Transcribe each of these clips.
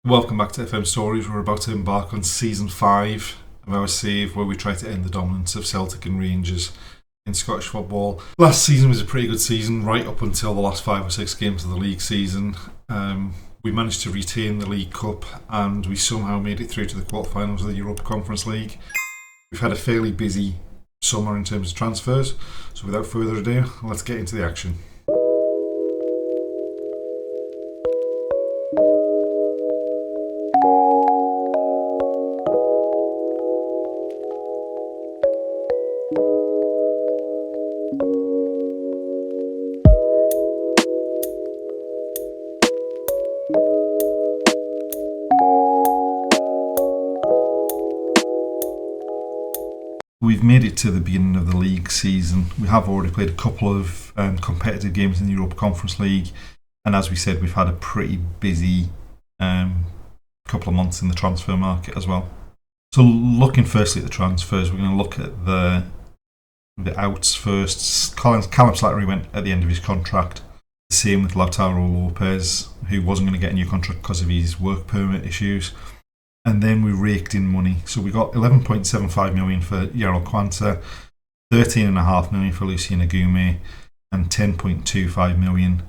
Welcome back to FM Stories. We're about to embark on season 5 of our save, where we try to end the dominance of Celtic and Rangers in Scottish football. Last season was a pretty good season, right up until the last 5 or 6 games of the league season. We managed to retain the League Cup, and we somehow made it through to the quarterfinals of the Europa Conference League. We've had a fairly busy summer in terms of transfers, so without further ado, let's get into the action. We've made it to the beginning of the league season. We have already played a couple of competitive games in the Europa Conference League, and as we said, we've had a pretty busy couple of months in the transfer market as well. So looking firstly at the transfers, we're going to look at the outs first. Callum Slattery went at the end of his contract. The same with Lautaro Lopez, who wasn't going to get a new contract because of his work permit issues. And then we raked in money. So we got 11.75 million for Yarel Quansah, 13.5 million for Lucien Agume, and 10.25 million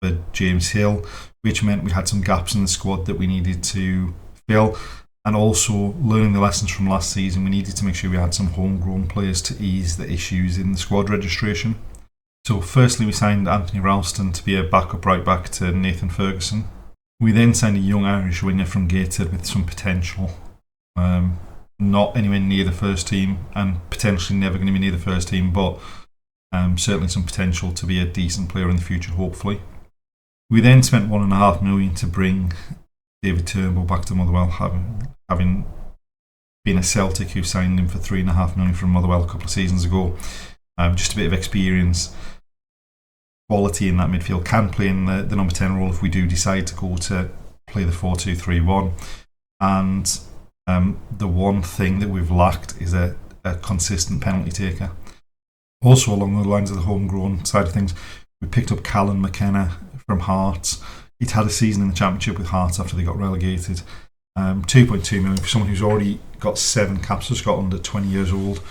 for James Hill, which meant we had some gaps in the squad that we needed to fill. And also, learning the lessons from last season, we needed to make sure we had some homegrown players to ease the issues in the squad registration. So firstly, we signed Anthony Ralston to be a backup right back to Nathan Ferguson. We then signed a young Irish winger from Gateshead with some potential. Not anywhere near the first team, and potentially never going to be near the first team, but certainly some potential to be a decent player in the future, hopefully. We then spent $1.5 million to bring David Turnbull back to Motherwell, having been a Celtic who signed him for $3.5 million from Motherwell a couple of seasons ago. Just a bit of experience. Quality in that midfield, can play in the number 10 role if we do decide to go to play the 4-2-3-1. And the one thing that we've lacked is a consistent penalty taker. Also, along the lines of the homegrown side of things, we picked up Callan McKenna from Hearts. He'd had a season in the Championship with Hearts after they got relegated. 2.2 million for someone who's already got 7 caps for Scotland at 20 years old.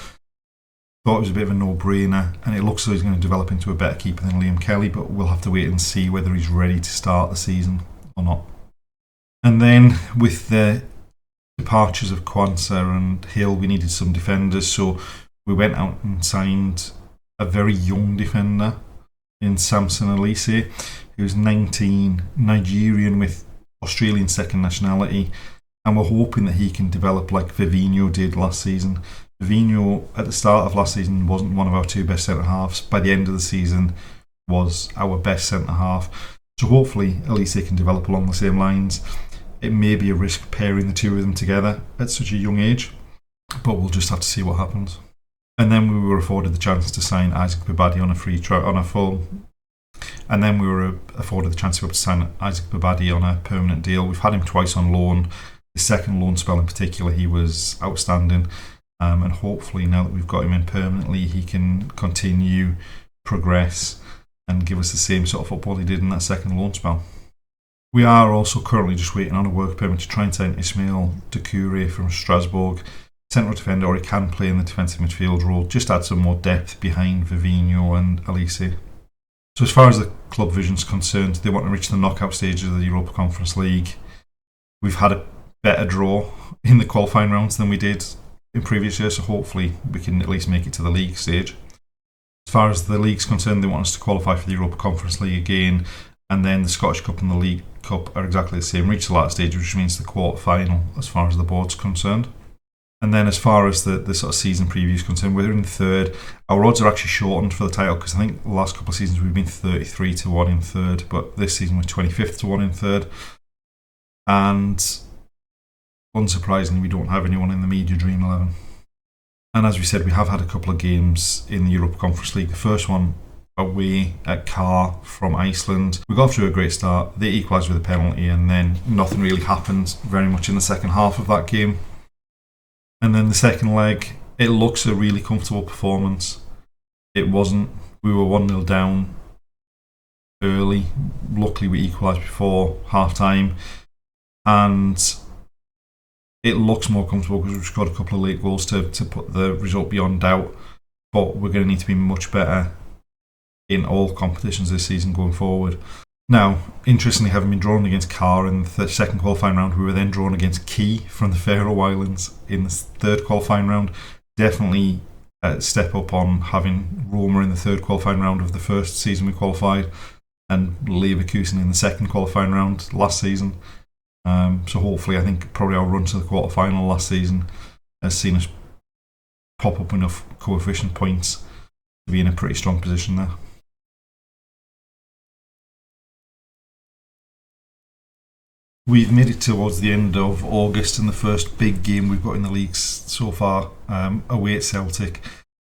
Thought it was a bit of a no-brainer, and it looks like he's going to develop into a better keeper than Liam Kelly, but we'll have to wait and see whether he's ready to start the season or not. And then with the departures of Quansah and Hill, we needed some defenders, so we went out and signed a very young defender in Samson Elise, who's 19, Nigerian with Australian second nationality, and we're hoping that he can develop like Vivinho did last season. Vivinho at the start of last season wasn't one of our 2 best centre-halves. By the end of the season was our best centre-half. So hopefully Elise can develop along the same lines. It may be a risk pairing the two of them together at such a young age, but we'll just have to see what happens. And then we were afforded the chance to sign Isaac Babadi on a free trial, on a full. And then we were afforded the chance to be able to sign Isaac Babadi on a permanent deal. We've had him twice on loan. The second loan spell in particular, he was outstanding. And hopefully now that we've got him in permanently, he can continue, progress, and give us the same sort of football he did in that second loan spell. We are also currently just waiting on a work permit to try and sign Ismail Doucouré from Strasbourg. Central defender, or he can play in the defensive midfield role, just add some more depth behind Vivinho and Elise. So as far as the club vision's concerned, they want to reach the knockout stages of the Europa Conference League. We've had a better draw in the qualifying rounds than we did in previous years, so hopefully we can at least make it to the league stage. As far as the league's concerned, they want us to qualify for the Europa Conference League again, and then the Scottish Cup and the League Cup are exactly the same, reach the latter stage, which means the quarter final as far as the board's concerned. And then as far as the sort of season preview is concerned, we're in third. Our odds are actually shortened for the title, because I think the last couple of seasons we've been 33-1 in third, but this season we're 25th-1 in third. And unsurprisingly, we don't have anyone in the media dream 11. And as we said, we have had a couple of games in the Europa Conference League. The first one away at Car from Iceland. We got off to a great start. They equalised with a penalty, and then nothing really happened very much in the second half of that game. And then the second leg, it looks a really comfortable performance. It wasn't. We were 1-0 down early. Luckily, we equalised before half time. and it looks more comfortable because we've scored a couple of late goals to put the result beyond doubt. But we're going to need to be much better in all competitions this season going forward. Now, interestingly, having been drawn against Carr in the second qualifying round, we were then drawn against Key from the Faroe Islands in the third qualifying round. Definitely a step up on having Roma in the third qualifying round of the first season we qualified, and Leverkusen in the second qualifying round last season. So hopefully, I think probably our run to the quarter-final last season has seen us pop up enough coefficient points to be in a pretty strong position there. We've made it towards the end of August, and the first big game we've got in the league so far, away at Celtic.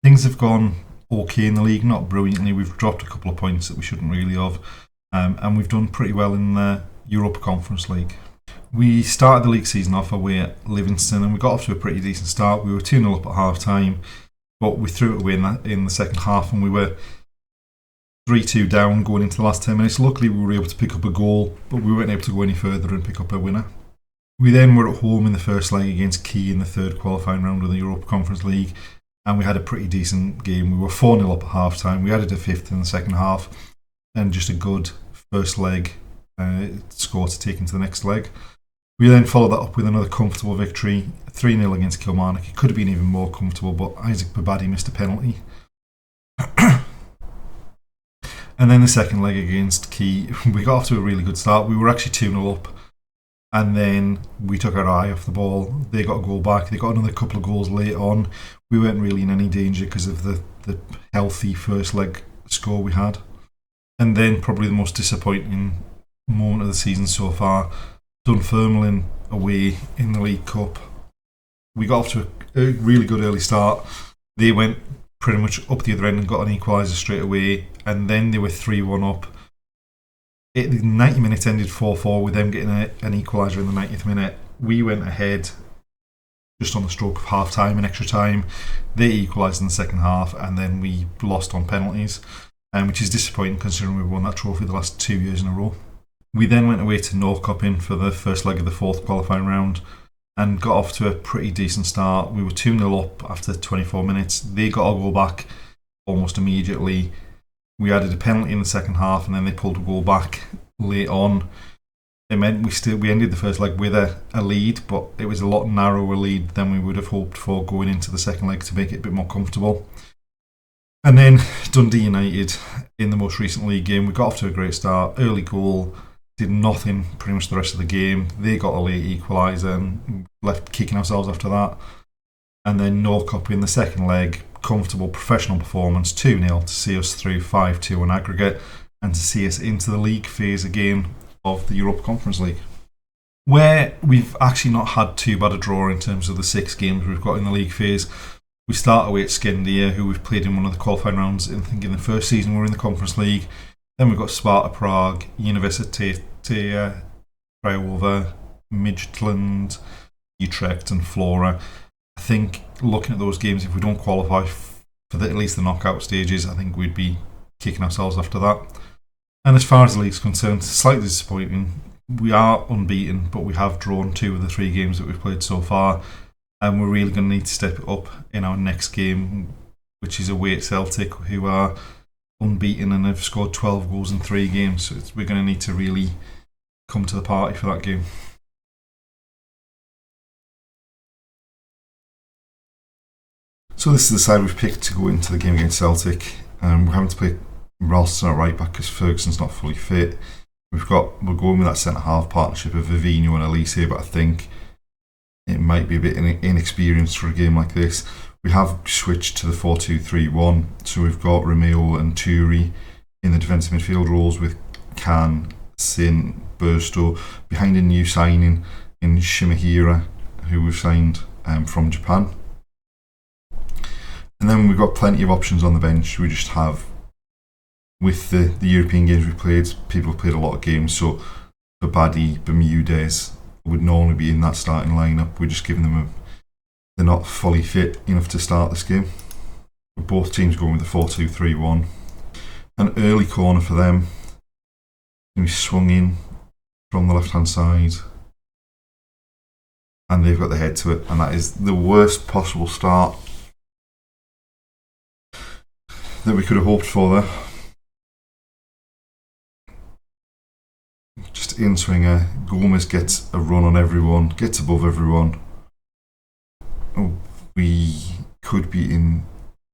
Things have gone okay in the league, not brilliantly. We've dropped a couple of points that we shouldn't really have, and we've done pretty well in the Europa Conference League. We started the league season off away at Livingston, and we got off to a pretty decent start. We were 2-0 up at half time, but we threw it away in the second half, and we were 3-2 down going into the last 10 minutes. Luckily, we were able to pick up a goal, but we weren't able to go any further and pick up a winner. We then were at home in the first leg against Key in the third qualifying round of the Europa Conference League, and we had a pretty decent game. We were 4-0 up at half time. We added a fifth in the second half, and just a good first leg score to take into the next leg. We then followed that up with another comfortable victory, 3-0 against Kilmarnock. It could have been even more comfortable, but Isaac Babadi missed a penalty. And then the second leg against Key, we got off to a really good start. We were actually 2-0 up, and then we took our eye off the ball. They got a goal back. They got another couple of goals late on. We weren't really in any danger because of the healthy first leg score we had. And then probably the most disappointing moment of the season so far, Dunfermline away in the League Cup. We got off to a really good early start. They went pretty much up the other end and got an equaliser straight away, and then they were 3-1 up. The 90 minutes ended 4-4 with them getting an equaliser in the 90th minute. We went ahead just on the stroke of half time and extra time. They equalised in the second half, and then we lost on penalties, which is disappointing considering we won that trophy the last 2 years in a row. We then went away to Norrköping for the first leg of the fourth qualifying round and got off to a pretty decent start. We were 2-0 up after 24 minutes. They got a goal back almost immediately. We added a penalty in the second half, and then they pulled a goal back late on. It meant we ended the first leg with a lead, but it was a lot narrower lead than we would have hoped for going into the second leg to make it a bit more comfortable. And then Dundee United in the most recent league game, we got off to a great start. Early goal, did nothing pretty much the rest of the game. They got a late equaliser and left kicking ourselves after that. And then Norrköping in the second leg, comfortable professional performance, 2-0 to see us through 5-2 on aggregate and to see us into the league phase again of the Europa Conference League, where we've actually not had too bad a draw in terms of the 6 games we've got in the league phase. We start away at Skendia, who we've played in one of the qualifying rounds. I think in the first season we were in the Conference League. Then we've got Sparta Prague, Universitet Craiova, Midtjylland, Utrecht and Flora. I think looking at those games, if we don't qualify for at least the knockout stages, I think we'd be kicking ourselves after that. And as far as the league's concerned, slightly disappointing. We are unbeaten, but we have drawn 2 of the 3 games that we've played so far, and we're really going to need to step it up in our next game, which is away at Celtic, who are unbeaten and have scored 12 goals in 3 games. So we're going to need to really come to the party for that game. So this is the side we've picked to go into the game against Celtic. We're having to play Ralston at right back because Ferguson's not fully fit. We're going with that centre half partnership of Vivino and Elise, but I think it might be a bit inexperienced for a game like this. We have switched to the 4-2-3-1, so we've got Romeo and Turi in the defensive midfield roles with Khan, Sin, Burstow, behind a new signing in Shimahira, who we've signed from Japan. And then we've got plenty of options on the bench. We just have, with the European games we've played, people have played a lot of games, so Babadi, Bermudez would normally be in that starting lineup. We're just giving them they're not fully fit enough to start this game. Both teams going with the 4-2-3-1. An early corner for them. We swung in from the left hand side. and they've got the head to it, and that is the worst possible start that we could have hoped for there. Just in-swinger, Gomez gets a run on everyone, gets above everyone. Oh, we could be in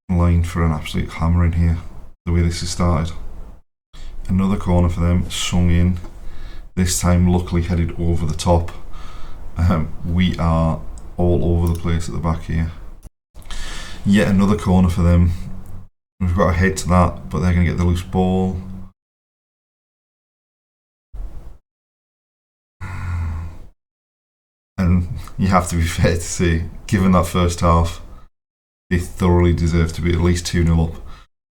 line for an absolute hammering here, the way this has started. Another corner for them, swung in, this time luckily headed over the top. We are all over the place at the back here. Yet another corner for them. We've got a head to that, but they're going to get the loose ball. And you have to be fair to say, given that first half, they thoroughly deserve to be at least 2-0 up.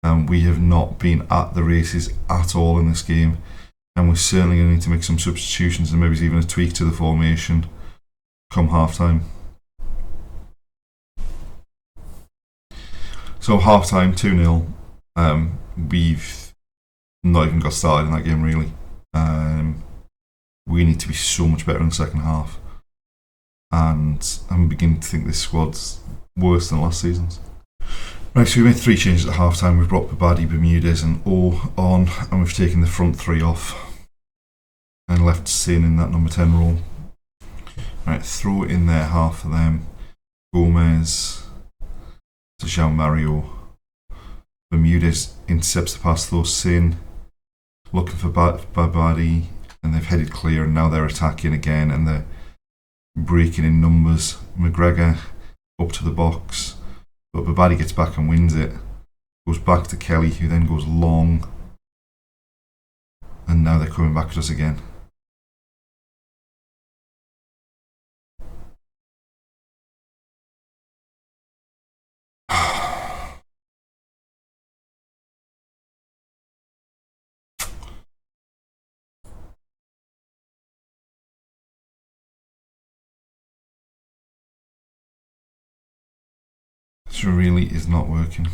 And we have not been at the races at all in this game. And we're certainly going to need to make some substitutions and maybe even a tweak to the formation come half time. So half time, 2-0. We've not even got started in that game really. We need to be so much better in the second half. And I'm beginning to think this squad's worse than last season's. Right, so we made 3 changes at half time. We've brought Babadi, Bermudez and O on, and we've taken the front 3 off and left Sin in that number 10 role. Right, throw it in there, half for them. Gomez to Jean Mario. Bermudez intercepts the pass though. Sin looking for Babadi, and they've headed clear, and now they're attacking again, and they're breaking in numbers. McGregor up to the box, but Babadi gets back and wins it. Goes back to Kelly, who then goes long, and now they're coming back at us again. This really is not working.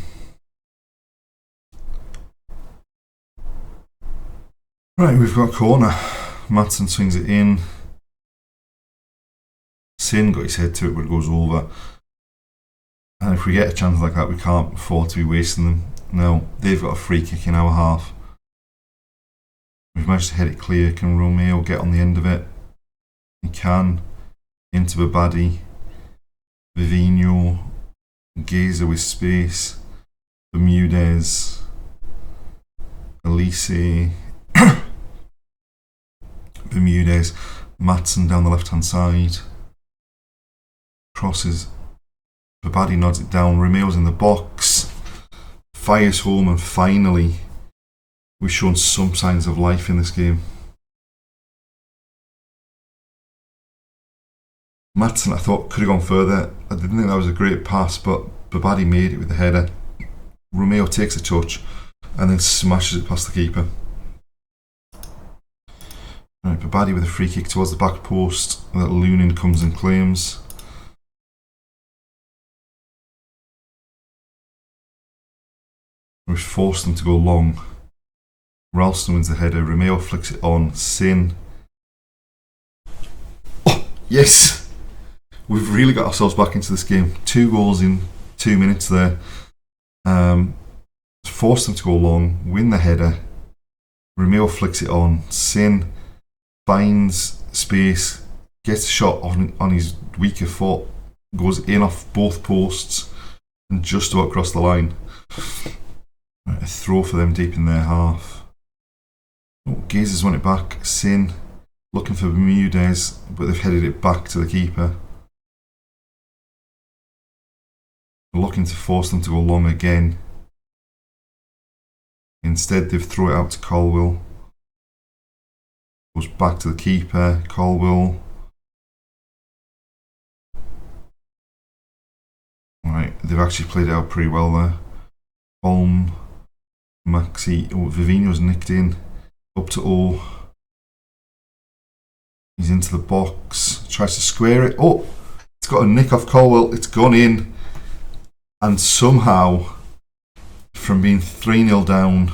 Right, we've got a corner. Maatsen swings it in. Sin got his head to it, but it goes over. And if we get a chance like that, we can't afford to be wasting them. Now, they've got a free kick in our half. We've managed to head it clear. Can Romeo get on the end of it? He can. Into Babadi. Vivino. Gazer with space. Bermudez. Elise. Bermudez. Maatsen down the left hand side. Crosses. Babadi nods it down. Romeo's in the box. Fires home, and finally we've shown some signs of life in this game. Maatsen, I thought, could have gone further. I didn't think that was a great pass, but Babadi made it with the header. Romeo takes a touch and then smashes it past the keeper. Right, Babadi with a free kick towards the back post that Lunin comes and claims. We've forced them to go long. Ralston wins the header. Romeo flicks it on. Sin. Oh, yes! We've really got ourselves back into this game. 2 goals in 2 minutes there. Forced them to go long. Win the header. Romeo flicks it on. Sin finds space. Gets a shot on his weaker foot. Goes in off both posts and just about across the line. A throw for them deep in their half. Oh, Gazers won it back. Sin looking for Bermudez, but they've headed it back to the keeper. Looking to force them to go long again. Instead, they've thrown it out to Colwell. Goes back to the keeper. Colwell. Right, they've actually played it out pretty well there. Holm. Maxi. Oh, Vivino's nicked in. Up to O. He's into the box. Tries to square it. Oh! It's got a nick off Colwell. It's gone in. And somehow, from being 3-0 down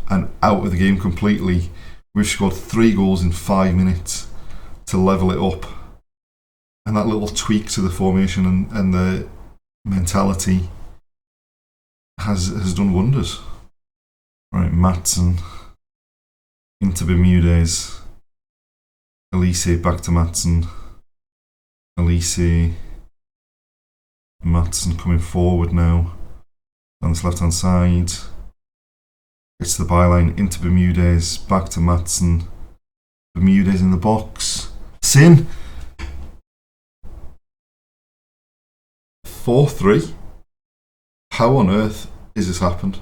and out of the game completely, we've scored 3 goals in 5 minutes to level it up. And that little tweak to the formation and the mentality has done wonders. Right, Maatsen into Bermudez. Elise back to Maatsen. Elise. Maatsen coming forward now. On this left hand side. Gets to the byline into Bermudez. Back to Maatsen. Bermudez in the box. Sin. 4-3. How on earth has this happened?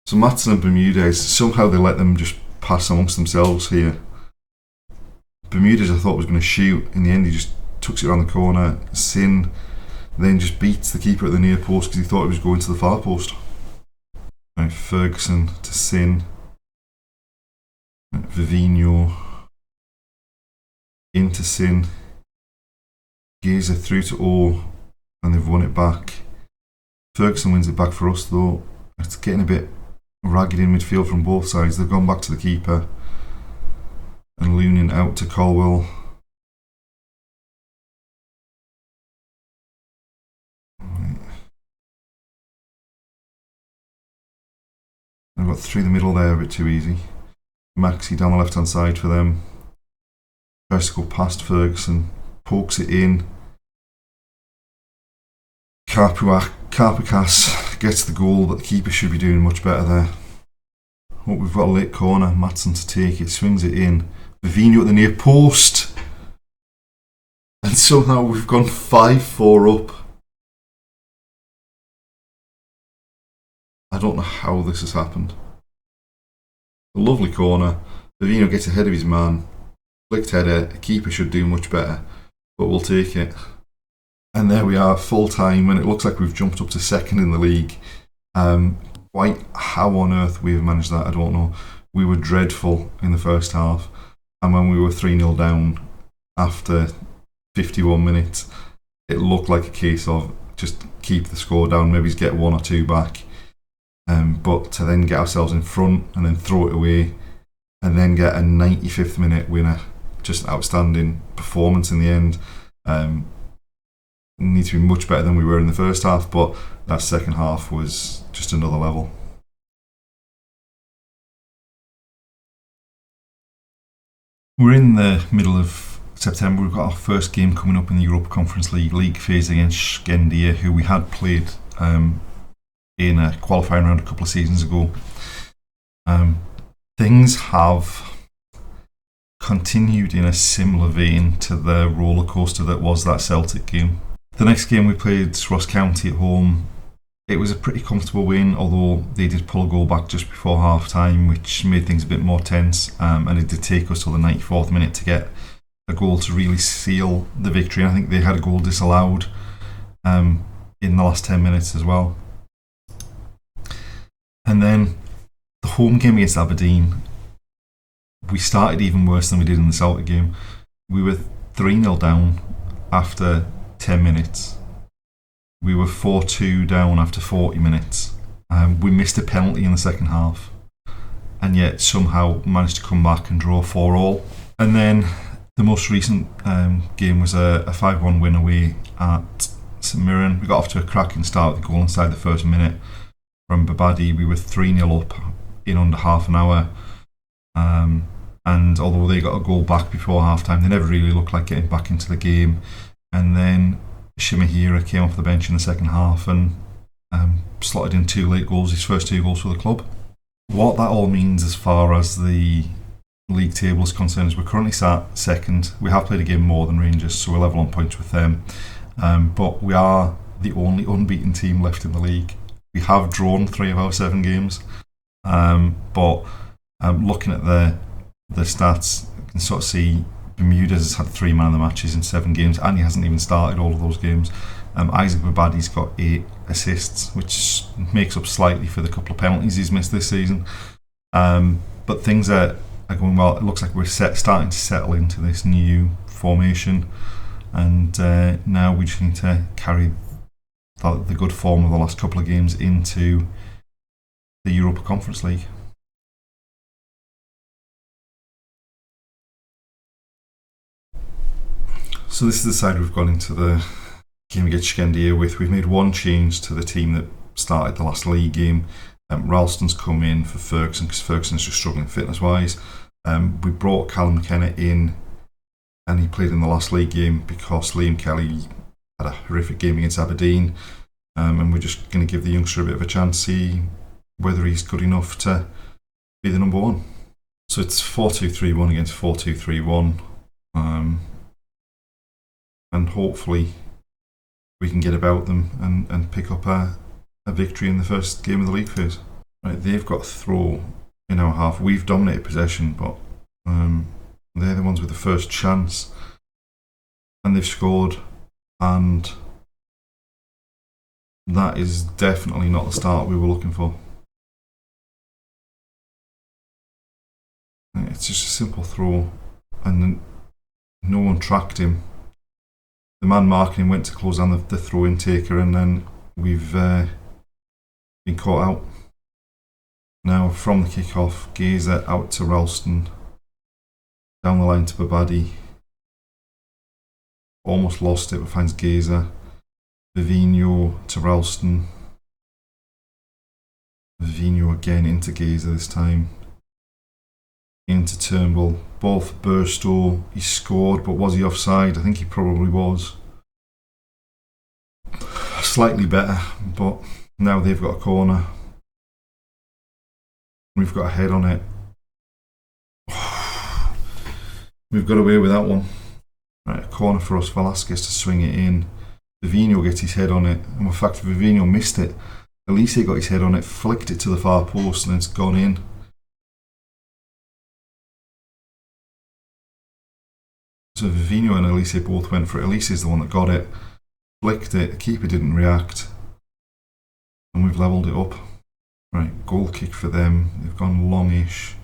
So Maatsen and Bermudez, somehow they let them just pass amongst themselves here. Bermudez I thought was going to shoot. In the end he just tucks it around the corner. Sin then just beats the keeper at the near post because he thought it was going to the far post. Right, Ferguson to Sin. Vivino into Sin. Gazer through to O, and they've won it back. Ferguson wins it back for us though. It's getting a bit ragged in midfield from both sides. They've gone back to the keeper. And Lunin out to Colwell. I've got through the middle there a bit too easy. Maxi down the left hand side for them. Tries to go past Ferguson. Pokes it in. Karpikas gets the goal, but the keeper should be doing much better there. Oh, we've got a late corner. Maatsen to take it. Swings it in. Vivino at the near post. And somehow we've gone 5-4 up. I don't know how this has happened. A lovely corner. Vivino gets ahead of his man. Flicked header. The keeper should do much better, but we'll take it. And there we are, full time, and it looks like we've jumped up to second in the league. Quite how on earth we have managed that, I don't know. We were dreadful in the first half, and when we were 3-0 down after 51 minutes, it looked like a case of just keep the score down, maybe get 1 or 2 back. But to then get ourselves in front and then throw it away and then get a 95th minute winner, just an outstanding performance in the end. Need to be much better than we were in the first half, but that second half was just another level. We're in the middle of September. We've got our first game coming up in the Europa Conference League phase against Skendia, who we had played in a qualifying round a couple of seasons ago. Things have continued in a similar vein to the roller coaster that was that Celtic game. The next game we played Ross County at home. It was a pretty comfortable win, although they did pull a goal back just before half time, which made things a bit more tense, and it did take us till the 94th minute to get a goal to really seal the victory. I think they had a goal disallowed in the last 10 minutes as well. And then the home game against Aberdeen, we started even worse than we did in the Celtic game. We were 3-0 down after 10 minutes. We were 4-2 down after 40 minutes. We missed a penalty in the second half, and yet somehow managed to come back and draw 4-4. And then the most recent game was a 5-1 win away at St Mirren. We got off to a cracking start with the goal inside the first minute from Babadi. We were 3-0 up in under half an hour. And although they got a goal back before half time, they never really looked like getting back into the game. And then Shimahira came off the bench in the second half and slotted in 2 late goals, his first 2 goals for the club. What that all means as far as the league table is concerned is we're currently sat second. We have played a game more than Rangers, so we're level on points with them. But we are the only unbeaten team left in the league. We have drawn 3 of our 7 games. But looking at the stats, you can sort of see Bermudez has had 3 man of the matches in 7 games, and he hasn't even started all of those games. Isaac Babadi's got 8 assists, which makes up slightly for the couple of penalties he's missed this season. But things are going well. It looks like we're starting to settle into this new formation, and now we just need to carry the good form of the last couple of games into the Europa Conference League. So this is the side we've gone into the game against Skendia with. We've made one change to the team that started the last league game. Ralston's come in for Ferguson because Ferguson's just struggling fitness-wise. We brought Callum McKenna in, and he played in the last league game because Liam Kelly had a horrific game against Aberdeen. And we're just going to give the youngster a bit of a chance, see whether he's good enough to be the number one. So it's 4-2-3-1 against 4-2-3-1. And hopefully we can get about them and pick up a victory in the first game of the league phase. Right, they've got a throw in our half. We've dominated possession, but they're the ones with the first chance. And they've scored, and that is definitely not the start we were looking for. It's just a simple throw, and no one tracked him. The man marking him went to close down the throw-in taker, and then we've been caught out. Now from the kick-off, Gazer out to Ralston, down the line to Babadi. Almost lost it, but finds Gazer. Vivino to Ralston. Vivino again into Gazer this time. Into Turnbull. Ball for Burstow. He scored, but was he offside? I think he probably was. Slightly better, but now they've got a corner. We've got a head on it. We've got away with that one. Right, a corner for us. Velasquez to swing it in. Vivino gets his head on it. And in fact, Vivino missed it. Elise got his head on it, flicked it to the far post, and it's gone in. So Vivino and Elise both went for it. Elise is the one that got it, flicked it, the keeper didn't react, and we've levelled it up. Right, goal kick for them. They've gone longish,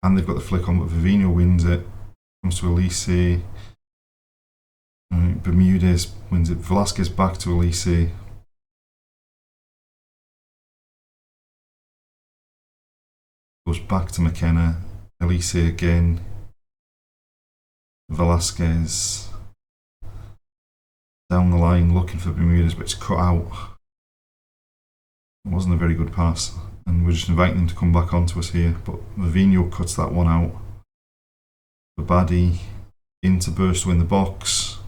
and they've got the flick on, but Vivino wins it. Comes to Elise. Right, Bermudez wins it. Velasquez back to Elise. Goes back to McKenna. Elise again. Velasquez down the line looking for Bermudez, but it's cut out. It wasn't a very good pass, and we're just inviting them to come back onto us here, but Vivino cuts that one out. Babadi into Burstow in the box,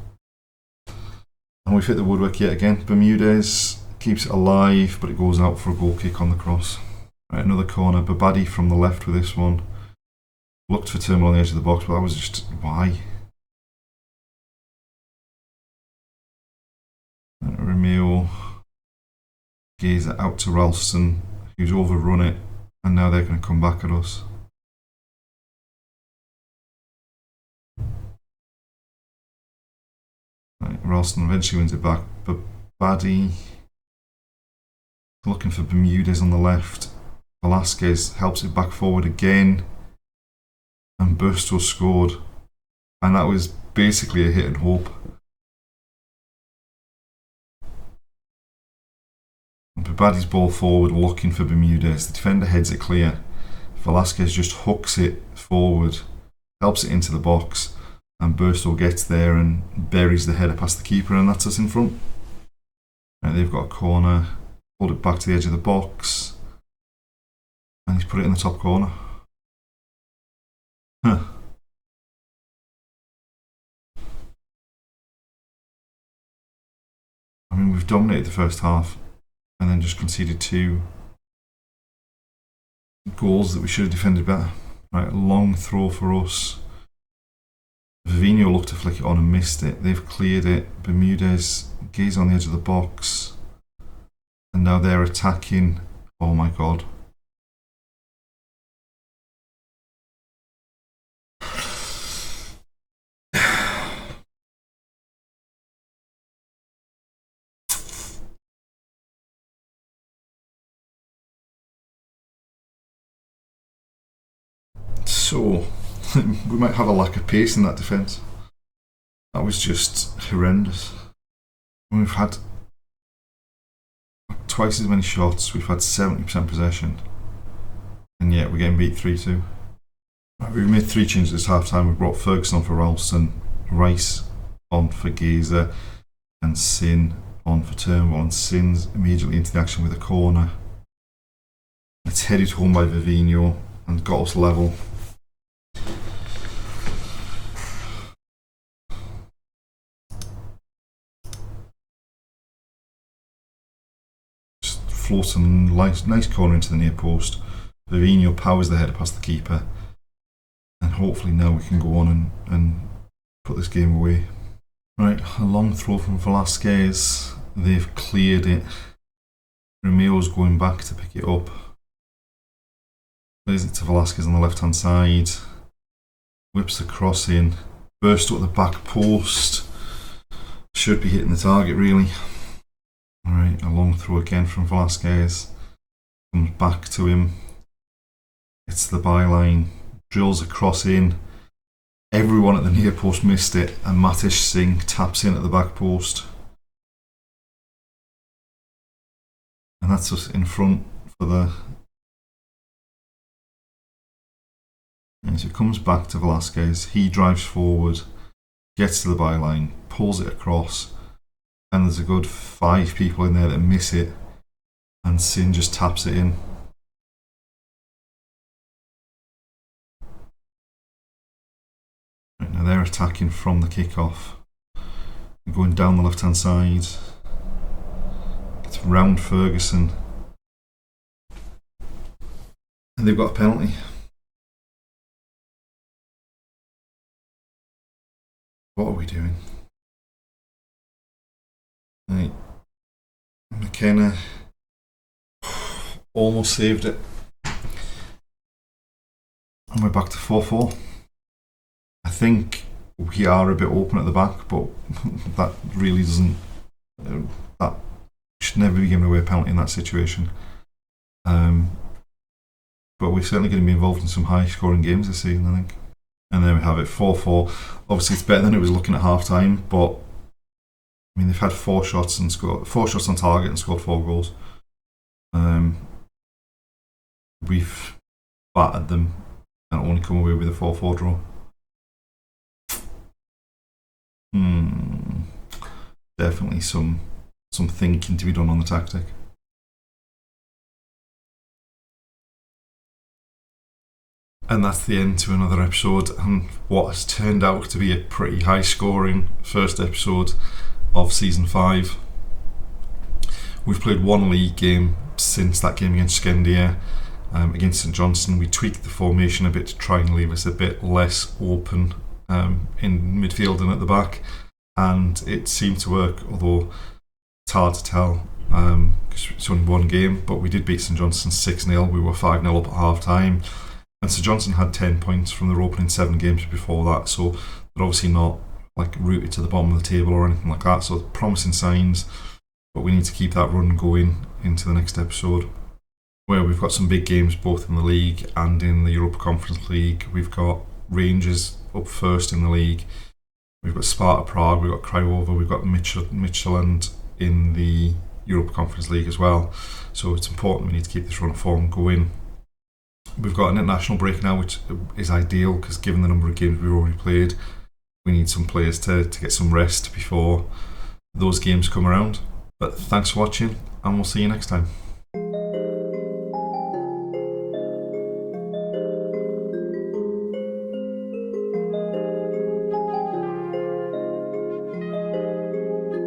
and we've hit the woodwork yet again. Bermudez keeps it alive, but it goes out for a goal kick on the cross. Right, another corner. Babadi from the left with this one. Looked for Turnbull on the edge of the box, but that was just why. Romeo Gazer out to Ralston, who's overrun it, and now they're going to come back at us. Right, Ralston eventually wins it back, but Baddy looking for Bermudez on the left. Velasquez helps it back forward again, and Burstow scored, and that was basically a hit and hope. Babadi's ball forward looking for Bermudez. The defender heads it clear. Velasquez just hooks it forward, helps it into the box, and Burstow gets there and buries the header past the keeper, and that's us in front. Right, they've got a corner, pulled it back to the edge of the box, and he's put it in the top corner. Huh. I mean, we've dominated the first half, and then just conceded 2 goals that we should have defended better. Right, long throw for us. Vivino looked to flick it on and missed it. They've cleared it. Bermudez gaze on the edge of the box, and now they're attacking. Oh my god. So, we might have a lack of pace in that defence. That was just horrendous. We've had twice as many shots, we've had 70% possession, and yet we're getting beat 3-2. Right, we've made 3 changes this half time. We brought Ferguson on for Ralston, Rice on for Gazer, and Sin on for Turnbull, and Sin's immediately into the action with a corner. It's headed home by Vivino and got us level. Just floating nice corner into the near post. Vivino powers the header past the keeper, and hopefully now we can go on and put this game away. Right, a long throw from Velasquez. They've cleared it. Romeo's going back to pick it up. Plays it to Velasquez on the left hand side. Whips the cross in. Burst up the back post. Should be hitting the target really. Alright, a long throw again from Velasquez. Comes back to him. Gets to the byline. Drills a cross in. Everyone at the near post missed it, and Matish Singh taps in at the back post. And that's us in front for the... And so it comes back to Velasquez. He drives forward, gets to the byline, pulls it across, and there's a good 5 people in there that miss it, and Singh just taps it in. Right, now they're attacking from the kickoff. They're going down the left hand side. It's round Ferguson. And they've got a penalty. What are we doing? Right. McKenna almost saved it. And we're back to 4-4. I think we are a bit open at the back, but that really doesn't... that should never be given away a penalty in that situation. But we're certainly going to be involved in some high scoring games this season, I think. And there we have it, 4-4. Obviously it's better than it was looking at half time, but I mean they've had 4 shots and scored 4 shots on target and scored 4 goals. We've battered them and only come away with a 4-4 draw. Definitely some thinking to be done on the tactic. And that's the end to another episode, and what has turned out to be a pretty high scoring first episode of season 5. We've played 1 league game since that game against Skendia. Against St Johnstone, we tweaked the formation a bit to try and leave us a bit less open in midfield and at the back, and it seemed to work, although it's hard to tell because it's only 1 game. But we did beat St Johnstone 6-0. We were 5-0 up at half time. And St Johnstone had 10 points from their opening 7 games before that, so they're obviously not like rooted to the bottom of the table or anything like that. So promising signs, but we need to keep that run going into the next episode, where we've got some big games both in the league and in the Europa Conference League. We've got Rangers up first in the league. We've got Sparta Prague. We've got Craiova. We've got Midtjylland in the Europa Conference League as well. So it's important we need to keep this run of form going. We've got an international break now, which is ideal because given the number of games we've already played, we need some players to get some rest before those games come around. But thanks for watching, and we'll see you next time.